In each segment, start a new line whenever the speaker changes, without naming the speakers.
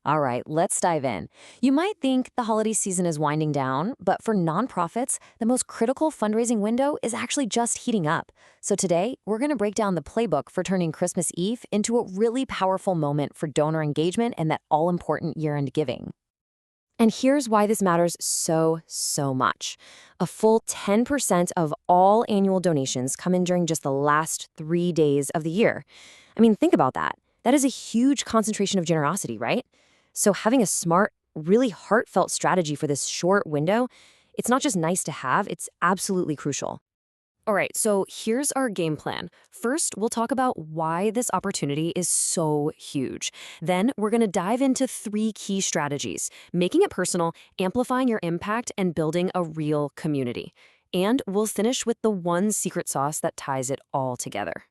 All right, let's dive in. You might think the holiday season is winding down, but for nonprofits, the most critical fundraising window is actually just heating up. So today, we're going to break down the playbook for turning Christmas Eve into a really powerful moment for donor engagement and that all-important year-end giving. And here's why this matters so much. A full 10% of all annual donations come in during just the last 3 days of the year. I mean, think about that. That is a huge concentration of generosity, right? So having a smart, really heartfelt strategy for this short window, it's not just nice to have, it's absolutely crucial. All right, so here's our game plan. First, we'll talk about why this opportunity is so huge. Then, we're going to dive into 3 key strategies: making it personal, amplifying your impact, and building a real community. And we'll finish with the one secret sauce that ties it all together.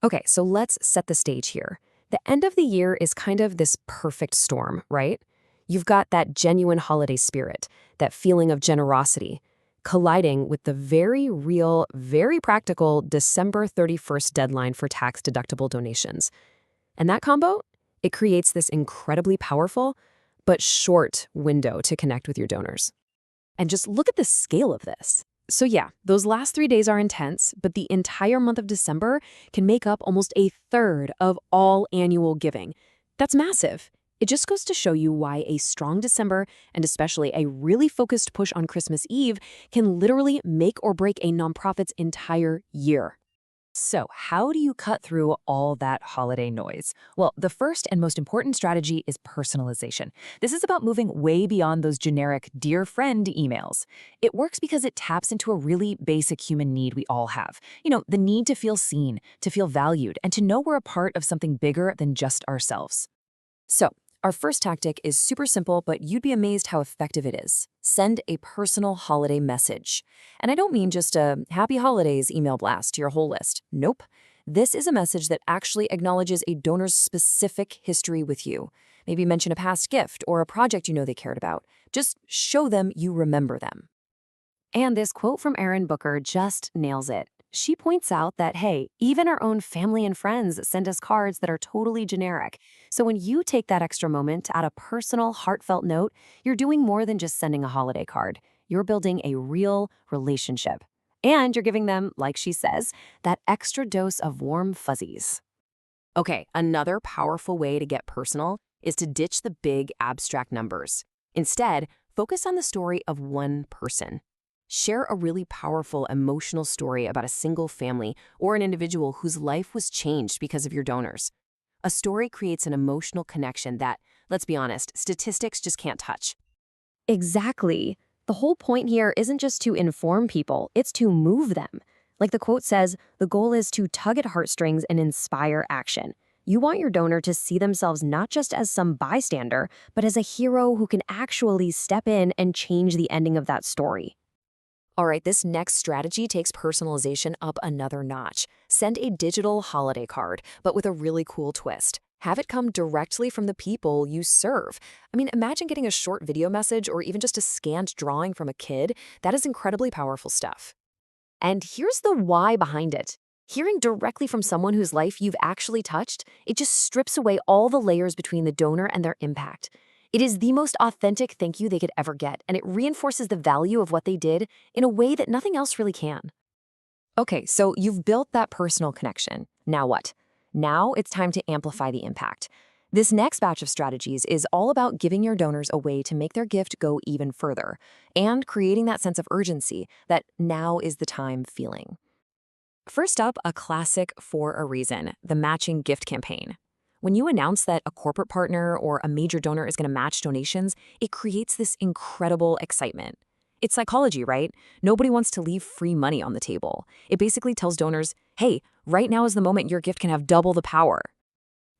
Okay, so let's set the stage here. The end of the year is kind of this perfect storm, right? You've got that genuine holiday spirit, that feeling of generosity, colliding with the very real, very practical December 31st deadline for tax-deductible donations. And that combo, it creates this incredibly powerful but short window to connect with your donors. And just look at the scale of this. So yeah, those last 3 days are intense, but the entire month of December can make up almost a third of all annual giving. That's massive. It just goes to show you why a strong December, and especially a really focused push on Christmas Eve, can literally make or break a nonprofit's entire year. So, how do you cut through all that holiday noise? Well, the first and most important strategy is personalization. This is about moving way beyond those generic "dear friend" emails. It works because it taps into a really basic human need we all have. The need to feel seen, to feel valued, and to know we're a part of something bigger than just ourselves. So, our first tactic is super simple, but you'd be amazed how effective it is. Send a personal holiday message. And I don't mean just a "Happy Holidays" email blast to your whole list. Nope. This is a message that actually acknowledges a donor's specific history with you. Maybe mention a past gift or a project you know they cared about. Just show them you remember them. And this quote from Erin Booker just nails it. She points out that, hey, even our own family and friends send us cards that are totally generic. So when you take that extra moment to add a personal, heartfelt note, you're doing more than just sending a holiday card. You're building a real relationship. And you're giving them, like she says, that extra dose of warm fuzzies. Okay, another powerful way to get personal is to ditch the big abstract numbers. Instead, focus on the story of one person. Share a really powerful emotional story about a single family or an individual whose life was changed because of your donors. A story creates an emotional connection that, let's be honest, statistics just can't touch. Exactly. The whole point here isn't just to inform people, it's to move them. Like the quote says, the goal is to tug at heartstrings and inspire action. You want your donor to see themselves not just as some bystander, but as a hero who can actually step in and change the ending of that story. All right, this next strategy takes personalization up another notch. Send a digital holiday card, but with a really cool twist. Have it come directly from the people you serve. I mean, imagine getting a short video message or even just a scanned drawing from a kid. That is incredibly powerful stuff. And here's the why behind it. Hearing directly from someone whose life you've actually touched, it just strips away all the layers between the donor and their impact. It is the most authentic thank you they could ever get, and it reinforces the value of what they did in a way that nothing else really can. Okay, so you've built that personal connection. Now what? Now it's time to amplify the impact. This next batch of strategies is all about giving your donors a way to make their gift go even further and creating that sense of urgency, that now is the time feeling. First up, a classic for a reason, the matching gift campaign. When you announce that a corporate partner or a major donor is going to match donations, it creates this incredible excitement. It's psychology, right? Nobody wants to leave free money on the table. It basically tells donors, hey, right now is the moment your gift can have double the power.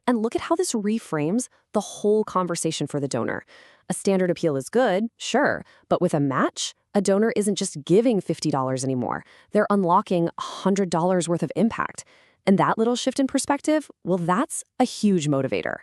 And look at how this reframes the whole conversation for the donor. A standard appeal is good, sure, but with a match, a donor isn't just giving $50 anymore. They're unlocking $100 worth of impact. And that little shift in perspective, well, that's a huge motivator.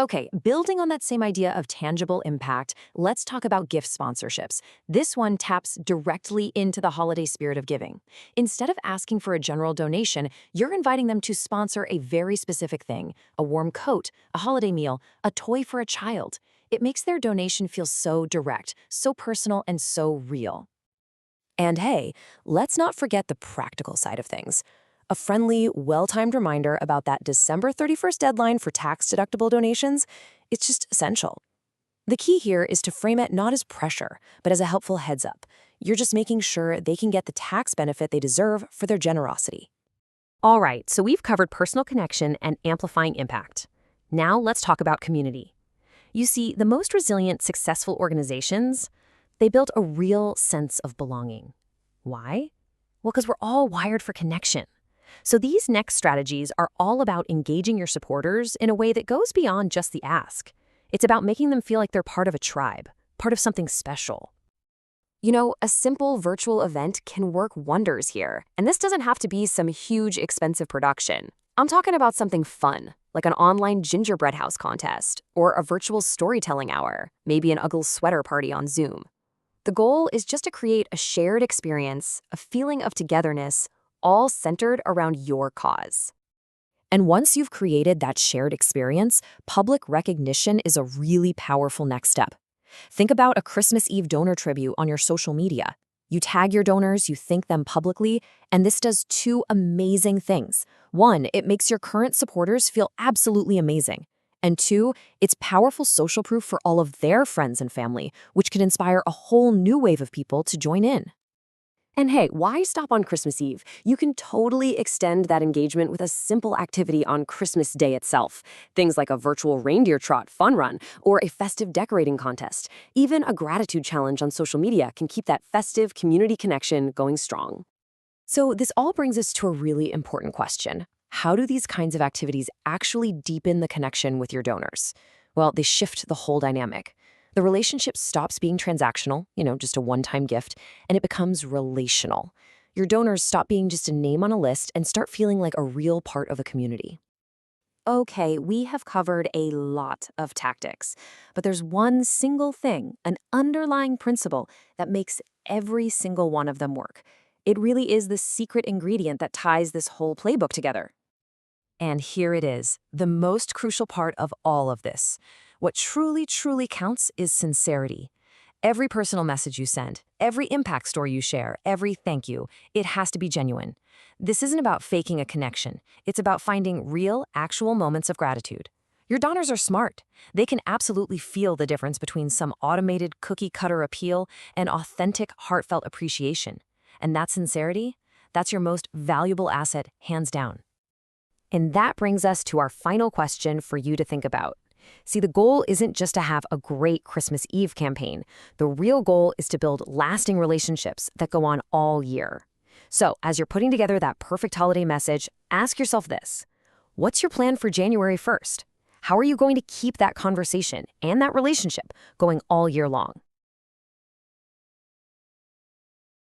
Okay, building on that same idea of tangible impact, let's talk about gift sponsorships. This one taps directly into the holiday spirit of giving. Instead of asking for a general donation, you're inviting them to sponsor a very specific thing: a warm coat, a holiday meal, a toy for a child. It makes their donation feel so direct, so personal, and so real. And hey, let's not forget the practical side of things. A friendly, well-timed reminder about that December 31st deadline for tax-deductible donations, it's just essential. The key here is to frame it not as pressure, but as a helpful heads up. You're just making sure they can get the tax benefit they deserve for their generosity. All right, so we've covered personal connection and amplifying impact. Now let's talk about community. You see, the most resilient, successful organizations, they build a real sense of belonging. Why? Well, because we're all wired for connection. So these next strategies are all about engaging your supporters in a way that goes beyond just the ask. It's about making them feel like they're part of a tribe, part of something special. You know, a simple virtual event can work wonders here. And this doesn't have to be some huge, expensive production. I'm talking about something fun, like an online gingerbread house contest, or a virtual storytelling hour, maybe an Uggle sweater party on Zoom. The goal is just to create a shared experience, a feeling of togetherness, all centered around your cause. And once you've created that shared experience, public recognition is a really powerful next step. Think about a Christmas Eve donor tribute on your social media. You tag your donors, you thank them publicly, and this does two amazing things. One, it makes your current supporters feel absolutely amazing. And two, it's powerful social proof for all of their friends and family, which can inspire a whole new wave of people to join in. And hey, why stop on Christmas Eve? You can totally extend that engagement with a simple activity on Christmas Day itself. Things like a virtual reindeer trot fun run or a festive decorating contest. Even a gratitude challenge on social media can keep that festive community connection going strong. So this all brings us to a really important question. How do these kinds of activities actually deepen the connection with your donors? Well, they shift the whole dynamic. The relationship stops being transactional, just a one-time gift, and it becomes relational. Your donors stop being just a name on a list and start feeling like a real part of a community. Okay, we have covered a lot of tactics, but there's one single thing, an underlying principle that makes every single one of them work. It really is the secret ingredient that ties this whole playbook together. And here it is, the most crucial part of all of this. What truly, truly counts is sincerity. Every personal message you send, every impact story you share, every thank you, it has to be genuine. This isn't about faking a connection. It's about finding real, actual moments of gratitude. Your donors are smart. They can absolutely feel the difference between some automated cookie-cutter appeal and authentic, heartfelt appreciation. And that sincerity, that's your most valuable asset, hands down. And that brings us to our final question for you to think about. See, the goal isn't just to have a great Christmas Eve campaign. The real goal is to build lasting relationships that go on all year. So, as you're putting together that perfect holiday message, ask yourself this. What's your plan for January 1st? How are you going to keep that conversation and that relationship going all year long?